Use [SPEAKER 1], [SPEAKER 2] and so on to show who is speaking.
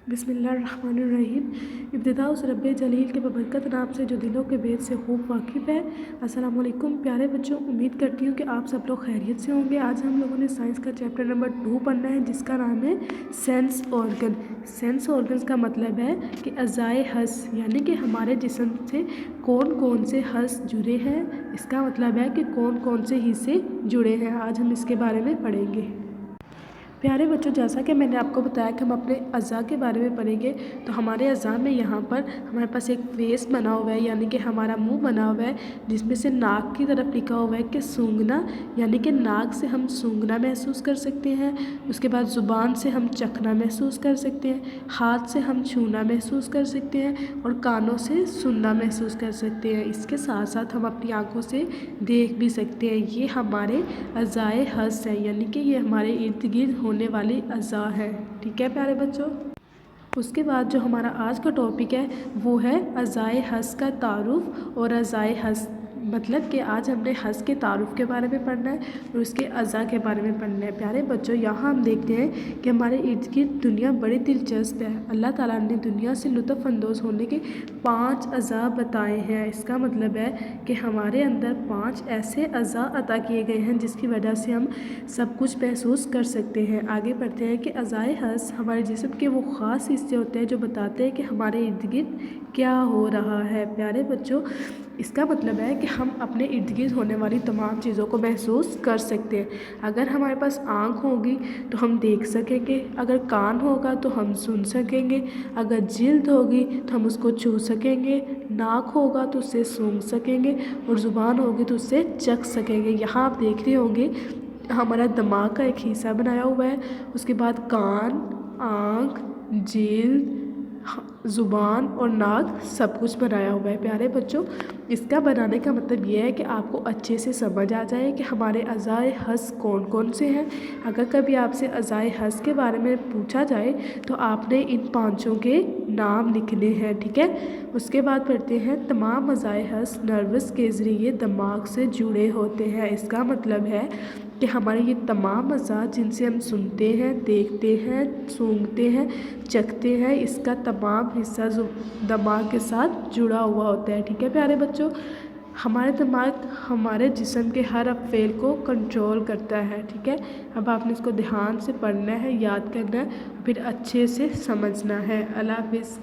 [SPEAKER 1] बिस्मिल्लाहिर्रहमानिर्रहीम। इब्तिदा उस रब्बे जलील के बबरकत नाम से जो दिलों के भेद से खूब वाकिफ़ है। अस्सलाम वालेकुम प्यारे बच्चों, उम्मीद करती हूँ कि आप सब लोग खैरियत से होंगे। आज हम लोगों ने साइंस का चैप्टर नंबर 2 पढ़ना है, जिसका नाम है सेंस ऑर्गन। सेंस ऑर्गन्स का मतलब है कि अज़ाए हस, यानी कि हमारे जिस्म से कौन कौन से हस जुड़े हैं। इसका मतलब है कि कौन कौन से हिस्से जुड़े हैं। आज हम इसके बारे में पढ़ेंगे। प्यारे बच्चों, जैसा कि मैंने आपको बताया कि हम अपने अज़ा के बारे में पढ़ेंगे, तो हमारे अज़ा में यहाँ पर हमारे पास एक फेस बना हुआ है, यानी कि हमारा मुंह बना हुआ है, जिसमें से नाक की तरफ लिखा हुआ है कि सूंघना, यानी कि नाक से हम सूंघना महसूस कर सकते हैं। उसके बाद ज़ुबान से हम चखना महसूस कर सकते हैं, हाथ से हम छूना महसूस कर सकते हैं और कानों से सुनना महसूस कर सकते हैं। इसके साथ साथ हम अपनी आँखों से देख भी सकते हैं। ये हमारे अज़ाए हस हैं, यानी कि ये हमारे इर्द गिर्द होने वाली अज़ा है। ठीक है प्यारे बच्चों। उसके बाद जो हमारा आज का टॉपिक है वो है अज़ाए हस का तारुफ और अज़ाए हस, मतलब कि आज हमने हस के तारुफ के बारे में पढ़ना है और उसके अज़ा के बारे में पढ़ना है। प्यारे बच्चों, यहाँ हम देखते हैं कि हमारे इर्द गिर्द दुनिया बड़ी दिलचस्प है। अल्लाह ताला ने दुनिया से लुत्फ़अंदोज़ होने के 5 अज़ा बताए हैं। इसका मतलब है कि हमारे अंदर 5 ऐसे अज़ा अता किए गए हैं जिसकी वजह से हम सब कुछ महसूस कर सकते हैं। आगे बढ़ते हैं कि अज़ाए हस हमारे जिस्म के वो ख़ास हिस्से होते हैं जो बताते हैं कि हमारे इर्द गिर्द क्या हो रहा है। प्यारे बच्चों, इसका मतलब है कि हम अपने इर्द गिर्द होने वाली तमाम चीज़ों को महसूस कर सकते हैं। अगर हमारे पास आँख होगी तो हम देख सकेंगे, अगर कान होगा तो हम सुन सकेंगे, अगर जिल्द होगी तो हम उसको छू सकेंगे, नाक होगा तो उससे सूंघ सकेंगे और ज़ुबान होगी तो उससे चख सकेंगे। यहाँ आप देख रहे होंगे हमारा दिमाग का एक हिस्सा बनाया हुआ है, उसके बाद कान, आँख, जिल्द, ज़ुबान और नाक सब कुछ बनाया हुआ है। प्यारे बच्चों, इसका बनाने का मतलब ये है कि आपको अच्छे से समझ आ जाए कि हमारे अज़ाए हस कौन कौन से हैं। अगर कभी आपसे अज़ाए हस के बारे में पूछा जाए तो आपने इन 5 के नाम लिखने हैं। ठीक है। उसके बाद पढ़ते हैं तमाम अज़ाए हस नर्वस के ज़रिए दिमाग से जुड़े होते हैं। इसका मतलब है कि हमारे ये तमाम अज़ा जिनसे हम सुनते हैं, देखते हैं, सूंघते हैं, चखते हैं, इसका तमाम हिस्सा जो दिमाग के साथ जुड़ा हुआ होता है। ठीक है प्यारे बच्चों, हमारे दिमाग हमारे जिस्म के हर फेल को कंट्रोल करता है। ठीक है। अब आपने इसको ध्यान से पढ़ना है, याद करना है, फिर अच्छे से समझना है। अल्लाह हाफ़िज़।